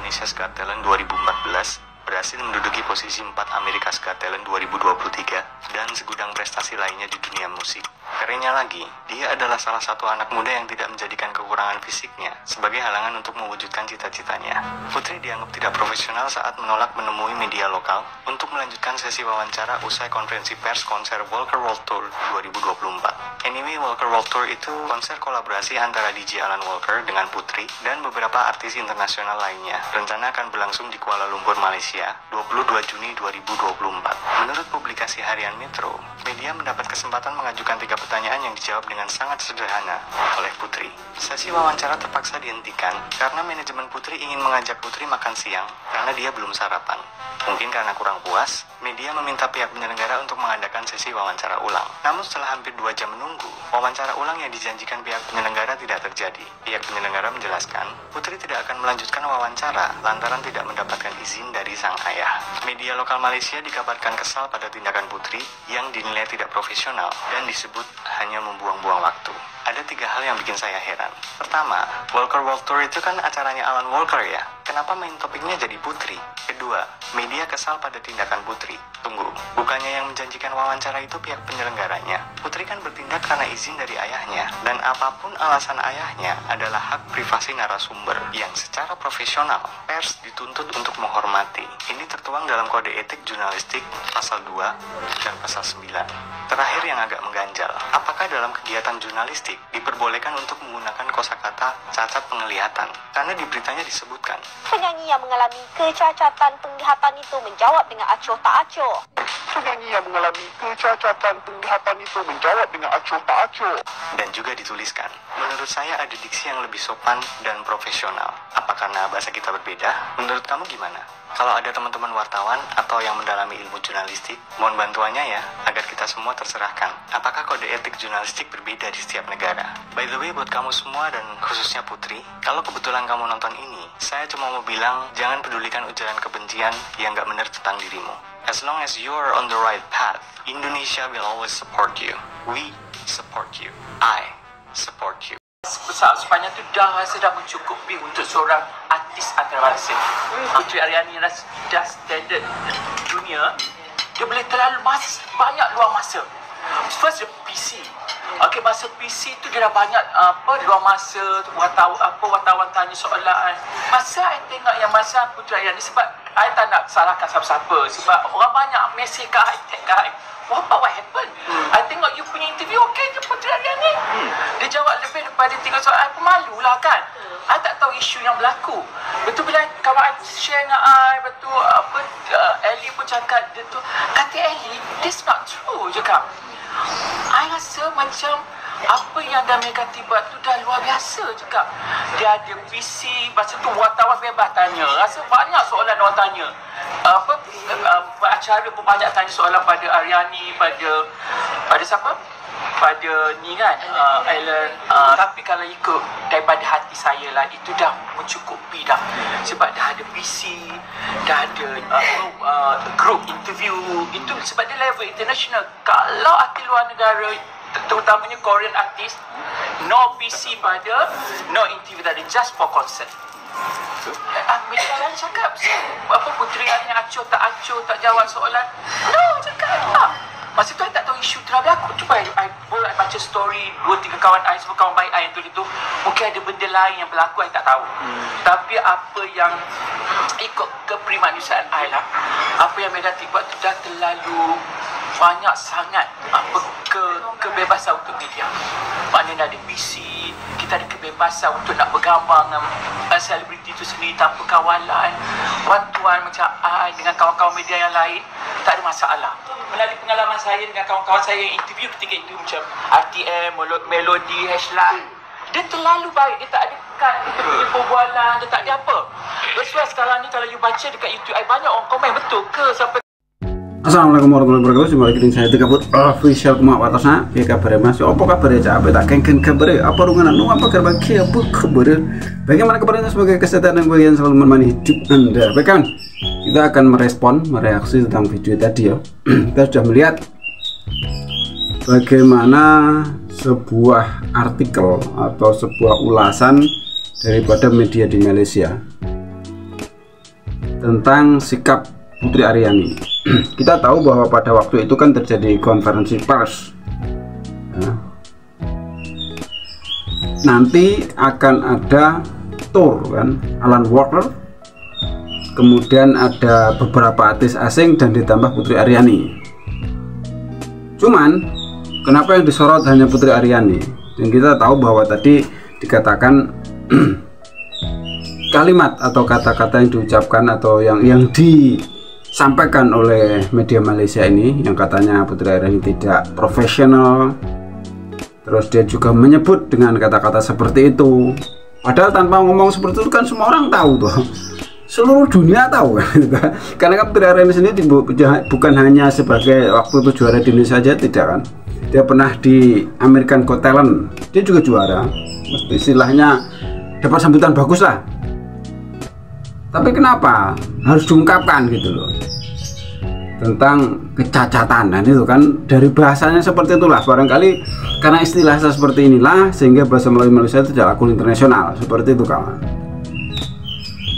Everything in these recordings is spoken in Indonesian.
Indonesia's Got Talent 2014, berhasil menduduki posisi 4 America's Got Talent 2023, dan segudang prestasi lainnya di dunia musik. Kerennya lagi, dia adalah salah satu anak muda yang tidak menjadikan kekurangan fisiknya sebagai halangan untuk mewujudkan cita-citanya. Putri dianggap tidak profesional saat menolak menemui media lokal untuk melanjutkan sesi wawancara usai konferensi pers konser Walker World Tour 2024. Anyway, Walker World Tour itu konser kolaborasi antara DJ Alan Walker dengan Putri dan beberapa artis internasional lainnya. Rencana akan berlangsung di Kuala Lumpur, Malaysia, 22 Juni 2024. Menurut publikasi harian Metro, media mendapat kesempatan mengajukan 3 pertanyaan yang dijawab dengan sangat sederhana oleh Putri. Sesi wawancara terpaksa dihentikan karena manajemen Putri ingin mengajak Putri makan siang karena dia belum sarapan. Mungkin karena kurang puas, media meminta pihak penyelenggara untuk mengadakan sesi wawancara ulang. Namun setelah hampir 2 jam menunggu, wawancara ulang yang dijanjikan pihak penyelenggara tidak terjadi. Pihak penyelenggara menjelaskan, Putri tidak akan melanjutkan wawancara lantaran tidak mendapatkan izin dari sang ayah. Media lokal Malaysia dikabarkan kesal pada tindakan Putri yang dinilai tidak profesional dan disebut hanya membuang-buang waktu. Ada 3 hal yang bikin saya heran. Pertama, Walker World Tour itu kan acaranya Alan Walker ya. Kenapa main topiknya jadi Putri? Kedua, media kesal pada tindakan Putri. Tunggu, bukannya yang menjanjikan wawancara itu pihak penyelenggaranya? Putri kan bertindak karena izin dari ayahnya. Dan apapun alasan ayahnya adalah hak privasi narasumber yang secara profesional pers dituntut untuk menghormati. Ini tertuang dalam kode etik jurnalistik pasal 2 dan pasal 9. Terakhir yang agak mengganjal, apakah dalam kegiatan jurnalistik diperbolehkan untuk menggunakan kosakata cacat penglihatan? Karena di beritanya disebutkan, penyanyi yang mengalami kecacatan penglihatan itu menjawab dengan acuh tak acuh. Penyanyi yang mengalami kecacatan penglihatan itu menjawab dengan acuh tak acuh. Dan juga dituliskan, menurut saya ada diksi yang lebih sopan dan profesional. Apa karena bahasa kita berbeda? Menurut kamu gimana? Kalau ada teman-teman wartawan atau yang mendalami ilmu jurnalistik, mohon bantuannya ya, agar kita semua tercerahkan. Apakah kode etik jurnalistik berbeda di setiap negara? By the way, buat kamu semua dan khususnya Putri, kalau kebetulan kamu nonton ini, saya cuma mau bilang, jangan pedulikan ujaran kebencian yang gak benar tentang dirimu. As long as you are on the right path, Indonesia will always support you. We support you. I support you. Sepanjang tu dah rasa dah mencukupi untuk seorang artis antarabangsa. Putri Aryani dah standard dunia. Dia boleh terlalu banyak luang masa. First the PC. Okey, masa PC tu dia dah banyak luang masa, wartawan tanya soalan. Masa saya tengok yang masa Putri Aryani, sebab saya tak nak salahkan siapa-siapa, sebab orang banyak mesej kat I, tag kat I. What happened? I tengok you punya interview, okey je Putri Aryani. Dia jawab lebih daripada 3 soalan. I pun malu lah kan. I tak tahu isu yang berlaku. Betul bila kawan I share dengan I, betul Ellie pun cakap dia tu, kata Ellie, this not true cakap. I rasa macam apa yang dah mereka tiba tu dah luar biasa cakap. Dia ada visi, masa tu wartawan bebas tanya. Rasa banyak soalan orang tanya. Acara pun banyak tanya soalan pada Aryani, pada siapa? Pada ni kan, Ellen. Tapi kalau ikut daripada hati saya lah, itu dah mencukupi dah. Sebab dah ada visi, dah ada group interview. Itu sebab dia level international. Kalau artis luar negara, terutamanya Korean artis, no PC pada, no interview tadi, just for concert. Media lain cakap, apa Putri Aryani acuh tak jawab soalan. No, cakap tak. Masa tu I tak tahu isu telah berlaku. Cuba I baca story 2-3 kawan I, semua kawan baik I yang tulis tu, mungkin ada benda lain yang berlaku I tak tahu. Tapi apa yang ikut keprimanusiaan I lah, apa yang mereka buat tu dah terlalu banyak sangat kebebasan untuk media. Maknanya ada visi, kita ada kebebasan untuk nak bergambar dengan selebriti itu sendiri tanpa kawalan. Bantuan macam I dengan kawan-kawan media yang lain, tak ada masalah. Melalui pengalaman saya dengan kawan-kawan saya yang interview ketika itu, macam RTM, Melody, Hashline, dia terlalu baik. Dia tak ada cut, dia punya perbualan, dia tak ada apa. Sebab sekarang ni kalau you baca dekat YouTube, banyak orang komen, betul ke sampai. Assalamualaikum warahmatullahi wabarakatuh. Jumpa lagi dengan saya Tegaput official kumak watasna. Ya kabar mas, apa kabar ya capek tak kengken kabar apa rungan apa kabar apa kabar. Bagaimana kabarnya sebagai kesehatan dan bagian selalu menemani hidup Anda. Baikkan, kita akan mereaksi tentang video tadi ya. Kita sudah melihat bagaimana sebuah artikel atau sebuah ulasan daripada media di Malaysia tentang sikap Putri Aryani. Kita tahu bahwa pada waktu itu kan terjadi konferensi pers. Ya. Nanti akan ada tour kan, Alan Walker, kemudian ada beberapa artis asing dan ditambah Putri Aryani. Cuman kenapa yang disorot hanya Putri Aryani? Dan kita tahu bahwa tadi dikatakan kalimat atau kata-kata yang diucapkan atau yang disampaikan oleh media Malaysia ini, yang katanya Putri Aryani tidak profesional. Terus dia juga menyebut dengan kata-kata seperti itu, padahal tanpa ngomong seperti itu kan semua orang tahu tuh, seluruh dunia tahu kan. Karena kan Putri Aryani sendiri bukan hanya sebagai waktu itu juara di Indonesia saja, tidak kan, dia pernah di American Got Talent, dia juga juara, istilahnya dapat sambutan bagus lah. Tapi kenapa harus diungkapkan gitu loh tentang kecacatan? Nah itu kan dari bahasanya seperti itulah, barangkali karena istilah seperti inilah sehingga bahasa Melayu Malaysia tidak laku internasional, seperti itu kawan.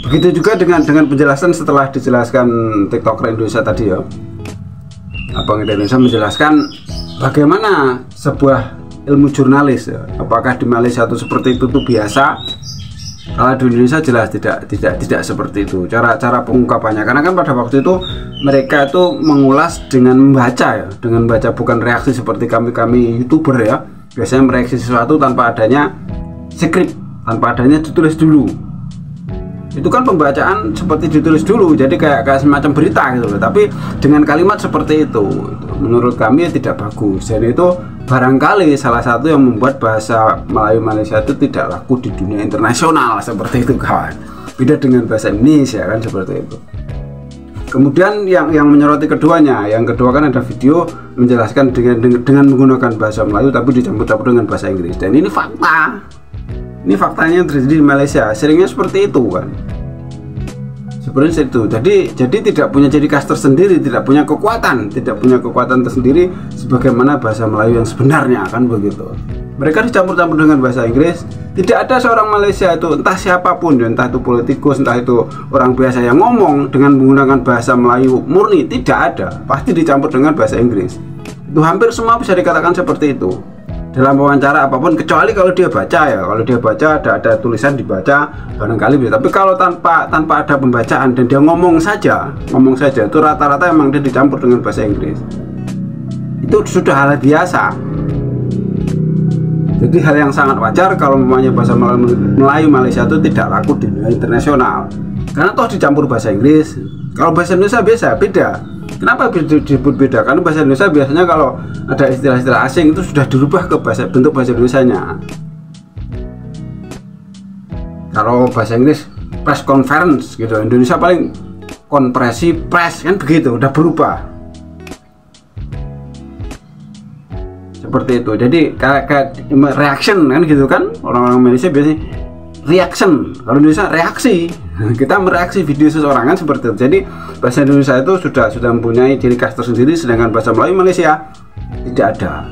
Begitu juga dengan penjelasan setelah dijelaskan TikToker Indonesia tadi ya, Abang Indonesia menjelaskan bagaimana sebuah ilmu jurnalis ya. Apakah di Malaysia itu seperti itu tuh biasa? Kalau di Indonesia jelas tidak seperti itu cara pengungkapannya, karena kan pada waktu itu mereka itu mengulas dengan membaca ya, dengan baca, bukan reaksi seperti kami YouTuber ya, biasanya mereaksi sesuatu tanpa adanya skrip, tanpa adanya ditulis dulu. Itu kan pembacaan seperti ditulis dulu, jadi kayak semacam berita gitu loh, tapi dengan kalimat seperti itu menurut kami tidak bagus, dan itu barangkali salah satu yang membuat bahasa Melayu Malaysia itu tidak laku di dunia internasional, seperti itu kawan. Beda dengan bahasa Indonesia kan, seperti itu. Kemudian yang menyoroti keduanya, yang kedua kan ada video menjelaskan dengan menggunakan bahasa Melayu tapi dicampur-campur dengan bahasa Inggris, dan ini fakta. Ini faktanya yang terjadi di Malaysia, seringnya seperti itu kan. Sebenarnya itu. Jadi tidak punya ciri khas tersendiri, tidak punya kekuatan tersendiri sebagaimana bahasa Melayu yang sebenarnya kan begitu. Mereka dicampur-campur dengan bahasa Inggris. Tidak ada seorang Malaysia itu, entah siapapun, entah itu politikus, entah itu orang biasa yang ngomong dengan menggunakan bahasa Melayu murni, tidak ada. Pasti dicampur dengan bahasa Inggris. Itu hampir semua bisa dikatakan seperti itu dalam wawancara apapun, kecuali kalau dia baca ya. Kalau dia baca ada tulisan dibaca barangkali bisa, tapi kalau tanpa ada pembacaan dan dia ngomong saja itu rata-rata emang dia dicampur dengan bahasa Inggris. Itu sudah hal biasa. Jadi hal yang sangat wajar kalau memangnya bahasa Melayu Malaysia itu tidak laku di dunia internasional, karena toh dicampur bahasa Inggris. Kalau bahasa Indonesia biasa beda. Kenapa disebut beda? Karena bahasa Indonesia biasanya kalau ada istilah-istilah asing itu sudah dirubah ke bentuk bahasa Indonesianya. Kalau bahasa Inggris press conference gitu, Indonesia paling konferensi press kan begitu, udah berubah. Seperti itu. Jadi kayak reaction kan gitu kan, orang-orang Malaysia biasanya reaction, kalau Indonesia reaksi. Kita mereaksi video seseorang kan seperti itu. Jadi bahasa Indonesia itu sudah mempunyai ciri khas tersendiri, sedangkan bahasa Melayu Malaysia tidak ada.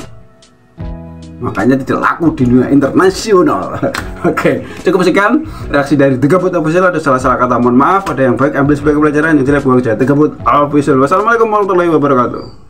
Makanya tidak laku di dunia internasional. Oke, cukup sekian reaksi dari The Gabut Official. Ada salah-salah kata mohon maaf, ada yang baik ambil sebagai pelajaran, yang jelek buang saja. The Gabut Official. Wassalamualaikum warahmatullahi wabarakatuh.